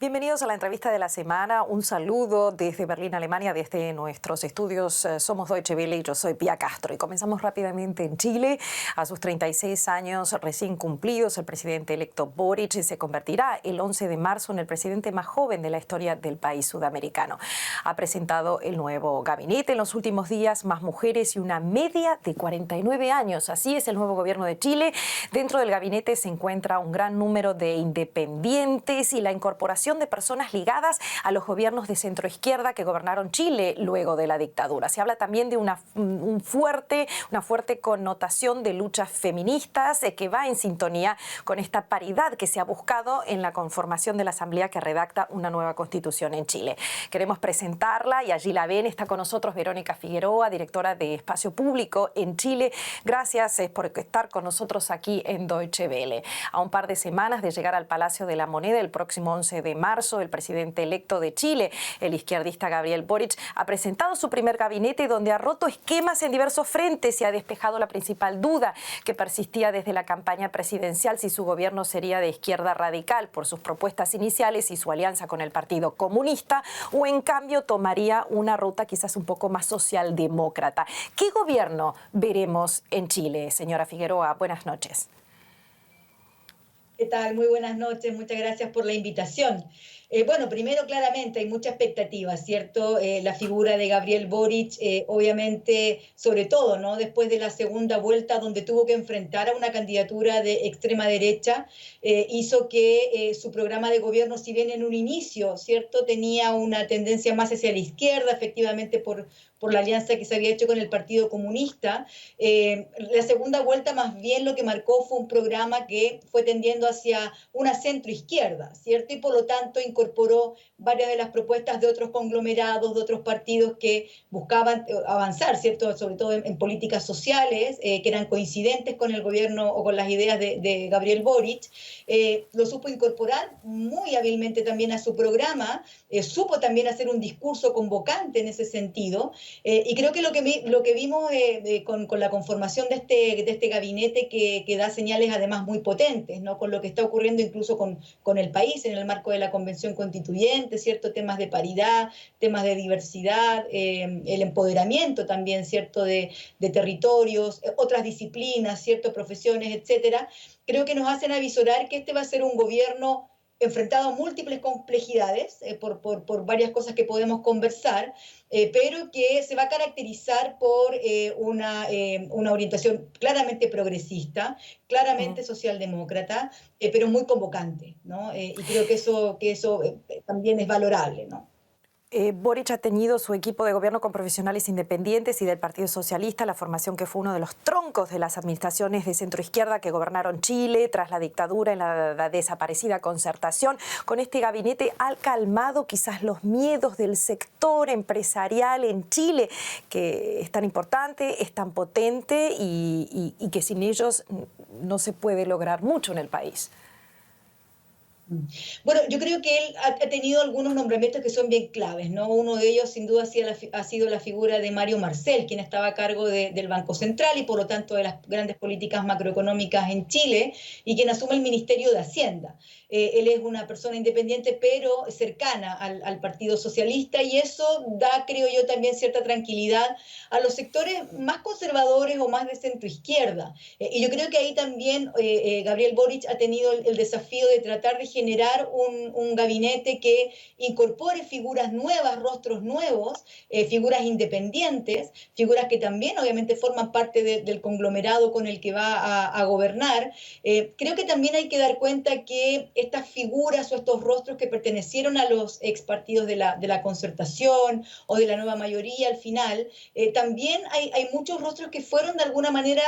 Bienvenidos a la entrevista de la semana. Un saludo desde Berlín, Alemania, desde nuestros estudios. Somos Deutsche Welle y yo soy Pía Castro. Y comenzamos rápidamente en Chile. A sus 36 años recién cumplidos, el presidente electo Boric se convertirá el 11 de marzo en el presidente más joven de la historia del país sudamericano. Ha presentado el nuevo gabinete en los últimos días, más mujeres y una media de 49 años. Así es el nuevo gobierno de Chile. Dentro del gabinete se encuentra un gran número de independientes y la incorporación de personas ligadas a los gobiernos de centroizquierda que gobernaron Chile luego de la dictadura. Se habla también de una fuerte connotación de luchas feministas que va en sintonía con esta paridad que se ha buscado en la conformación de la Asamblea que redacta una nueva constitución en Chile. Queremos presentarla y allí la ven. Está con nosotros Verónica Figueroa, directora de Espacio Público en Chile. Gracias por estar con nosotros aquí en Deutsche Welle. A un par de semanas de llegar al Palacio de la Moneda el próximo 11 de marzo, el presidente electo de Chile, el izquierdista Gabriel Boric, ha presentado su primer gabinete donde ha roto esquemas en diversos frentes y ha despejado la principal duda que persistía desde la campaña presidencial si su gobierno sería de izquierda radical por sus propuestas iniciales y su alianza con el Partido Comunista, o en cambio tomaría una ruta quizás un poco más socialdemócrata. ¿Qué gobierno veremos en Chile, señora Figueroa? Buenas noches. ¿Qué tal? Muy buenas noches, muchas gracias por la invitación. Bueno, primero claramente hay mucha expectativa, ¿cierto? La figura de Gabriel Boric, obviamente, sobre todo, ¿no? Después de la segunda vuelta donde tuvo que enfrentar a una candidatura de extrema derecha, hizo que su programa de gobierno, si bien en un inicio, ¿cierto? Tenía una tendencia más hacia la izquierda, efectivamente por la alianza que se había hecho con el Partido Comunista. La segunda vuelta más bien lo que marcó fue un programa que fue tendiendo hacia una centroizquierda, ¿cierto? Y por lo tanto incorporó varias de las propuestas de otros conglomerados, de otros partidos que buscaban avanzar, ¿cierto? Sobre todo en políticas sociales, que eran coincidentes con el gobierno o con las ideas de Gabriel Boric. Lo supo incorporar muy hábilmente también a su programa, supo también hacer un discurso convocante en ese sentido, y creo que lo que vimos con la conformación de este gabinete que da señales además muy potentes, ¿no? Con lo que está ocurriendo incluso con el país en el marco de la Convención Constituyente, ¿cierto? Temas de paridad, temas de diversidad, el empoderamiento también, ¿cierto? De territorios, otras disciplinas, ¿cierto? Profesiones, etcétera. Creo que nos hacen avisorar que este va a ser un gobierno enfrentado a múltiples complejidades por varias cosas que podemos conversar, pero que se va a caracterizar por una orientación claramente progresista, claramente socialdemócrata, pero muy convocante, ¿no? Y creo que eso también es valorable, ¿no? Boric ha tenido su equipo de gobierno con profesionales independientes y del Partido Socialista, la formación que fue uno de los troncos de las administraciones de centroizquierda que gobernaron Chile tras la dictadura en la desaparecida Concertación. Con este gabinete ha calmado quizás los miedos del sector empresarial en Chile, que es tan importante, es tan potente y que sin ellos no se puede lograr mucho en el país. Bueno, yo creo que él ha tenido algunos nombramientos que son bien claves, ¿no? Uno de ellos, sin duda, ha sido la figura de Mario Marcel, quien estaba a cargo del Banco Central y, por lo tanto, de las grandes políticas macroeconómicas en Chile, y quien asume el Ministerio de Hacienda. Él es una persona independiente, pero cercana al Partido Socialista, y eso da, creo yo, también cierta tranquilidad a los sectores más conservadores o más de centroizquierda. Y yo creo que ahí también Gabriel Boric ha tenido el desafío de tratar de generar un gabinete que incorpore figuras nuevas, rostros nuevos, figuras independientes, figuras que también obviamente forman parte del conglomerado con el que va a gobernar. Creo que también hay que dar cuenta que estas figuras o estos rostros que pertenecieron a los ex partidos de la Concertación o de la Nueva Mayoría al final, también hay muchos rostros que fueron de alguna manera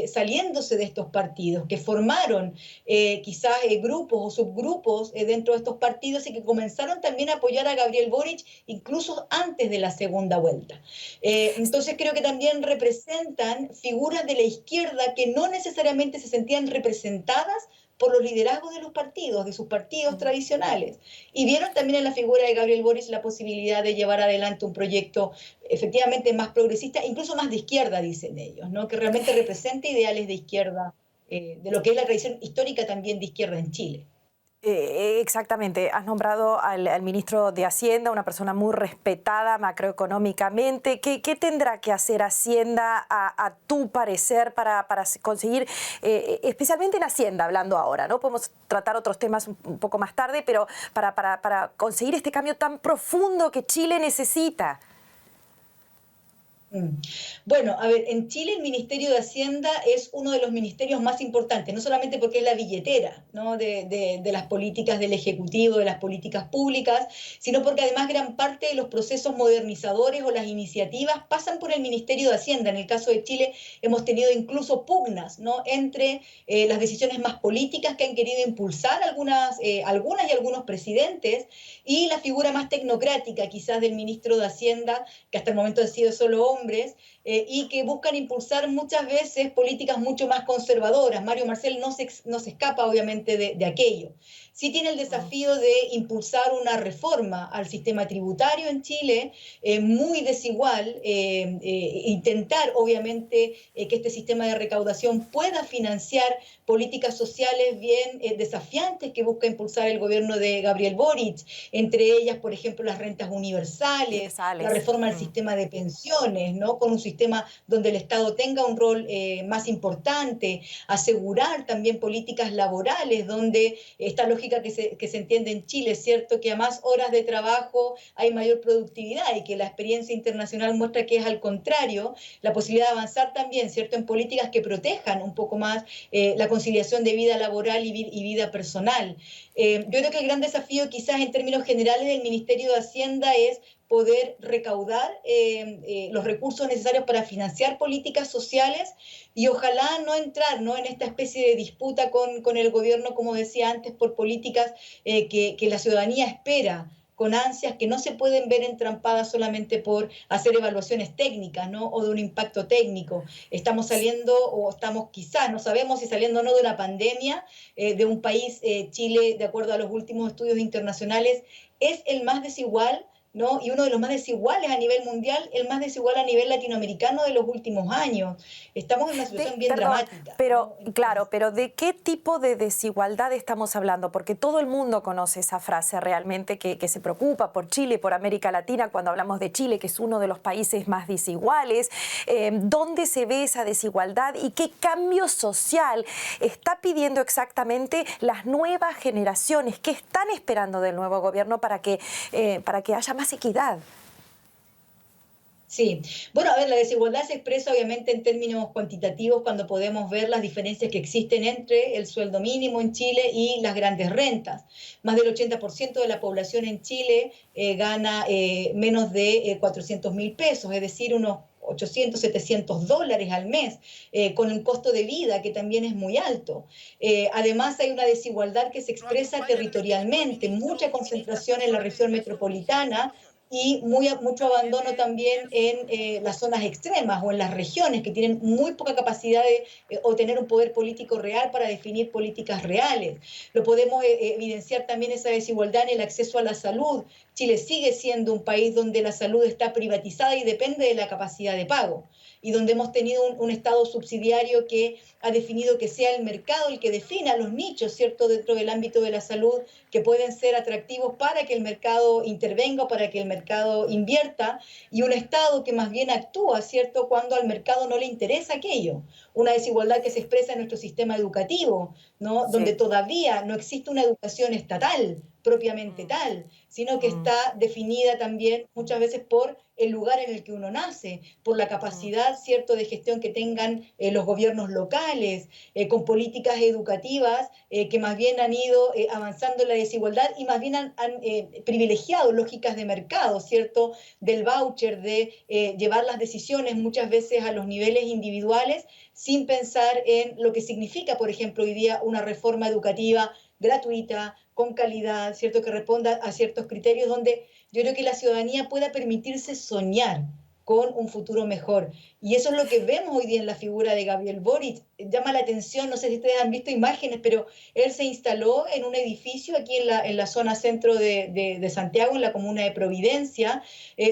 saliéndose de estos partidos, que formaron quizás grupos o subgrupos dentro de estos partidos y que comenzaron también a apoyar a Gabriel Boric incluso antes de la segunda vuelta. Entonces creo que también representan figuras de la izquierda que no necesariamente se sentían representadas por los liderazgos de los partidos, de sus partidos tradicionales. Y vieron también en la figura de Gabriel Boric la posibilidad de llevar adelante un proyecto efectivamente más progresista, incluso más de izquierda, dicen ellos, ¿no? Que realmente represente ideales de izquierda de lo que es la tradición histórica también de izquierda en Chile. Exactamente, has nombrado al ministro de Hacienda, una persona muy respetada macroeconómicamente. ¿Qué tendrá que hacer Hacienda, a tu parecer, para conseguir, especialmente en Hacienda, hablando ahora, ¿no? Podemos tratar otros temas un poco más tarde, pero para conseguir este cambio tan profundo que Chile necesita? Bueno, a ver, en Chile el Ministerio de Hacienda es uno de los ministerios más importantes, no solamente porque es la billetera, ¿no? de las políticas del Ejecutivo, de las políticas públicas, sino porque además gran parte de los procesos modernizadores o las iniciativas pasan por el Ministerio de Hacienda. En el caso de Chile hemos tenido incluso pugnas, ¿no? entre las decisiones más políticas que han querido impulsar algunas y algunos presidentes y la figura más tecnocrática quizás del ministro de Hacienda, que hasta el momento han sido solo hombres, y que buscan impulsar muchas veces políticas mucho más conservadoras. Mario Marcel no se escapa obviamente de aquello. Sí tiene el desafío de impulsar una reforma al sistema tributario en Chile, muy desigual, intentar obviamente que este sistema de recaudación pueda financiar políticas sociales bien desafiantes que busca impulsar el gobierno de Gabriel Boric, entre ellas, por ejemplo, las rentas universales, la reforma del sistema de pensiones, ¿no? Con un sistema donde el Estado tenga un rol más importante, asegurar también políticas laborales, donde esta lógica que se entiende en Chile, ¿cierto? Que a más horas de trabajo hay mayor productividad y que la experiencia internacional muestra que es al contrario, la posibilidad de avanzar también, ¿cierto? En políticas que protejan un poco más la conciliación de vida laboral y vida personal. Yo creo que el gran desafío quizás en términos generales del Ministerio de Hacienda es poder recaudar los recursos necesarios para financiar políticas sociales y ojalá no entrar, ¿no? en esta especie de disputa con el gobierno, como decía antes, por políticas que la ciudadanía espera con ansias, que no se pueden ver entrampadas solamente por hacer evaluaciones técnicas, ¿no? O de un impacto técnico. Estamos saliendo, o estamos quizás, no sabemos si saliendo o no de una pandemia, de un país, Chile, de acuerdo a los últimos estudios internacionales, es el más desigual, ¿no? Y uno de los más desiguales a nivel mundial, el más desigual a nivel latinoamericano de los últimos años. Estamos en una situación bien dramática. Pero, ¿no? claro, pero ¿de qué tipo de desigualdad estamos hablando? Porque todo el mundo conoce esa frase realmente que se preocupa por Chile, por América Latina, cuando hablamos de Chile, que es uno de los países más desiguales. ¿Dónde se ve esa desigualdad y qué cambio social está pidiendo exactamente las nuevas generaciones? ¿Qué están esperando del nuevo gobierno para que haya más equidad? Sí, bueno, a ver, la desigualdad se expresa obviamente en términos cuantitativos cuando podemos ver las diferencias que existen entre el sueldo mínimo en Chile y las grandes rentas. Más del 80% de la población en Chile gana menos de 400.000 pesos, es decir, unos 800, 700 dólares al mes, con un costo de vida que también es muy alto. Además, hay una desigualdad que se expresa territorialmente, mucha concentración en la región metropolitana y mucho abandono también en las zonas extremas o en las regiones que tienen muy poca capacidad de obtener un poder político real para definir políticas reales. Lo podemos evidenciar también esa desigualdad en el acceso a la salud. Chile sigue siendo un país donde la salud está privatizada y depende de la capacidad de pago y donde hemos tenido un Estado subsidiario que ha definido que sea el mercado el que defina los nichos, ¿cierto?, dentro del ámbito de la salud que pueden ser atractivos para que el mercado intervenga, para que el mercado invierta, y un Estado que más bien actúa, ¿cierto?, cuando al mercado no le interesa aquello. Una desigualdad que se expresa en nuestro sistema educativo, ¿no?, donde todavía no existe una educación estatal propiamente tal, sino que está definida también muchas veces por el lugar en el que uno nace, por la capacidad, ¿cierto?, de gestión que tengan los gobiernos locales, con políticas educativas que más bien han ido avanzando en la desigualdad y más bien han privilegiado lógicas de mercado, ¿cierto?, del voucher, de llevar las decisiones muchas veces a los niveles individuales sin pensar en lo que significa, por ejemplo, hoy día una reforma educativa gratuita, con calidad, ¿cierto?, que responda a ciertos criterios donde yo creo que la ciudadanía pueda permitirse soñar con un futuro mejor. Y eso es lo que vemos hoy día en la figura de Gabriel Boric. Llama la atención, no sé si ustedes han visto imágenes, pero él se instaló en un edificio aquí en la zona centro de Santiago, en la comuna de Providencia,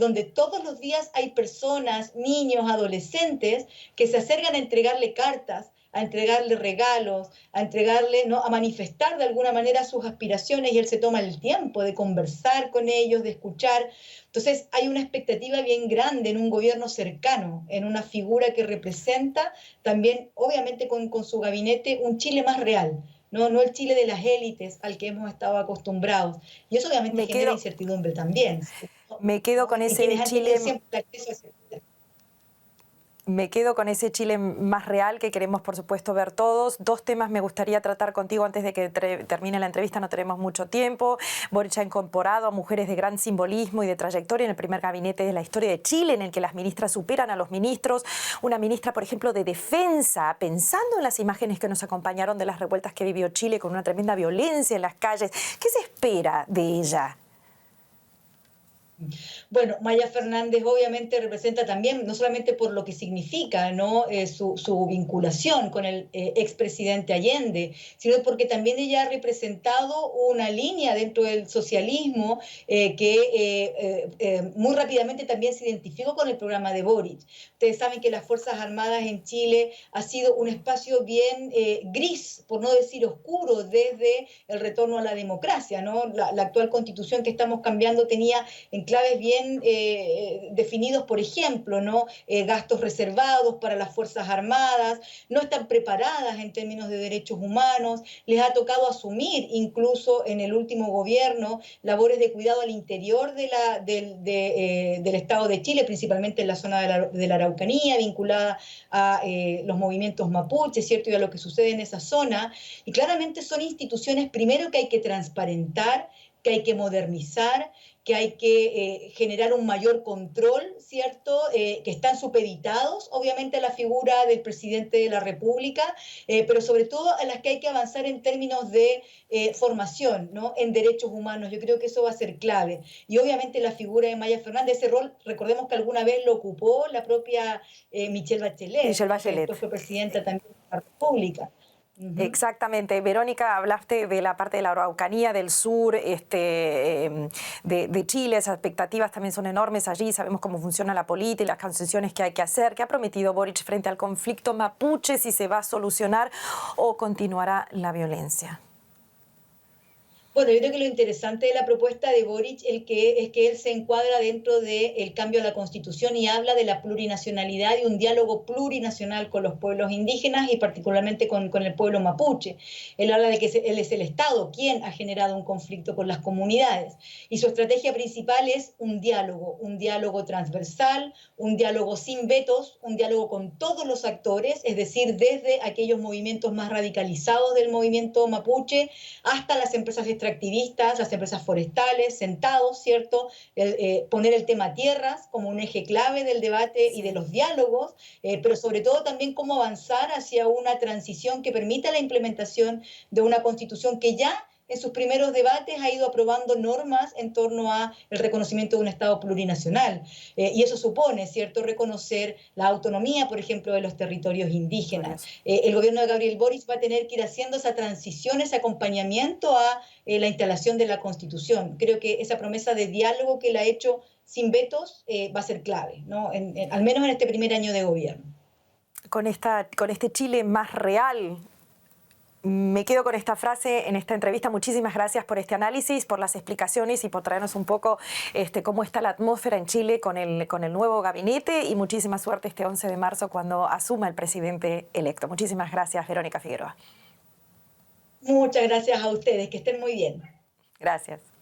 donde todos los días hay personas, niños, adolescentes, que se acercan a entregarle cartas a entregarle regalos, a entregarle, ¿no?, a manifestar de alguna manera sus aspiraciones, y él se toma el tiempo de conversar con ellos, de escuchar. Entonces hay una expectativa bien grande en un gobierno cercano, en una figura que representa también, obviamente con su gabinete, un Chile más real, no el Chile de las élites al que hemos estado acostumbrados. Y eso obviamente Me genera quedo, incertidumbre también, me quedo ¿no? con En quienes ese han tenido Chile. siempre acceso a ese poder. Me quedo con ese Chile más real que queremos, por supuesto, ver todos. Dos temas me gustaría tratar contigo antes de que termine la entrevista, no tenemos mucho tiempo. Boric ha incorporado a mujeres de gran simbolismo y de trayectoria en el primer gabinete de la historia de Chile, en el que las ministras superan a los ministros. Una ministra, por ejemplo, de Defensa, pensando en las imágenes que nos acompañaron de las revueltas que vivió Chile con una tremenda violencia en las calles. ¿Qué se espera de ella? Bueno, Maya Fernández obviamente representa también, no solamente por lo que significa, ¿no?, su vinculación con el expresidente Allende, sino porque también ella ha representado una línea dentro del socialismo que muy rápidamente también se identificó con el programa de Boric. Ustedes saben que las Fuerzas Armadas en Chile ha sido un espacio bien gris, por no decir oscuro, desde el retorno a la democracia, ¿no? La actual constitución que estamos cambiando tenía enclaves bien definidos, por ejemplo, ¿no?, gastos reservados para las Fuerzas Armadas, no están preparadas en términos de derechos humanos, les ha tocado asumir incluso en el último gobierno labores de cuidado al interior del Estado de Chile, principalmente en la zona de la Araucanía, vinculada a los movimientos mapuches, ¿cierto?, y a lo que sucede en esa zona. Y claramente son instituciones, primero, que hay que transparentar, que hay que modernizar, que hay que generar un mayor control, ¿cierto?, que están supeditados, obviamente, a la figura del presidente de la República, pero sobre todo a las que hay que avanzar en términos de formación, ¿no?, en derechos humanos. Yo creo que eso va a ser clave. Y obviamente la figura de Maya Fernández, ese rol, recordemos que alguna vez lo ocupó la propia Michelle Bachelet, Michelle ¿no?, que Bachelet. después fue presidenta también de la República. Exactamente. Verónica, hablaste de la parte de la Araucanía, del sur de Chile. Esas expectativas también son enormes allí. Sabemos cómo funciona la política y las concesiones que hay que hacer. ¿Qué ha prometido Boric frente al conflicto mapuche? ¿Si se va a solucionar o continuará la violencia? Bueno, yo creo que lo interesante de la propuesta de Boric es que él se encuadra dentro del cambio a la Constitución y habla de la plurinacionalidad y un diálogo plurinacional con los pueblos indígenas y particularmente con el pueblo mapuche. Él habla de que él es el Estado quien ha generado un conflicto con las comunidades y su estrategia principal es un diálogo transversal, un diálogo sin vetos, un diálogo con todos los actores, es decir, desde aquellos movimientos más radicalizados del movimiento mapuche hasta las empresas extractivistas, las empresas forestales, sentados, ¿cierto? Poner el tema tierras como un eje clave del debate y de los diálogos, pero sobre todo también cómo avanzar hacia una transición que permita la implementación de una constitución que ya en sus primeros debates ha ido aprobando normas en torno a el reconocimiento de un Estado plurinacional. Y eso supone, ¿cierto?, reconocer la autonomía, por ejemplo, de los territorios indígenas. El gobierno de Gabriel Boric va a tener que ir haciendo esa transición, ese acompañamiento a la instalación de la Constitución. Creo que esa promesa de diálogo que él ha hecho sin vetos va a ser clave, ¿no?, al menos en este primer año de gobierno. Con este Chile más real, me quedo con esta frase en esta entrevista. Muchísimas gracias por este análisis, por las explicaciones y por traernos un poco cómo está la atmósfera en Chile con el nuevo gabinete, y muchísima suerte este 11 de marzo cuando asuma el presidente electo. Muchísimas gracias, Verónica Figueroa. Muchas gracias a ustedes, que estén muy bien. Gracias.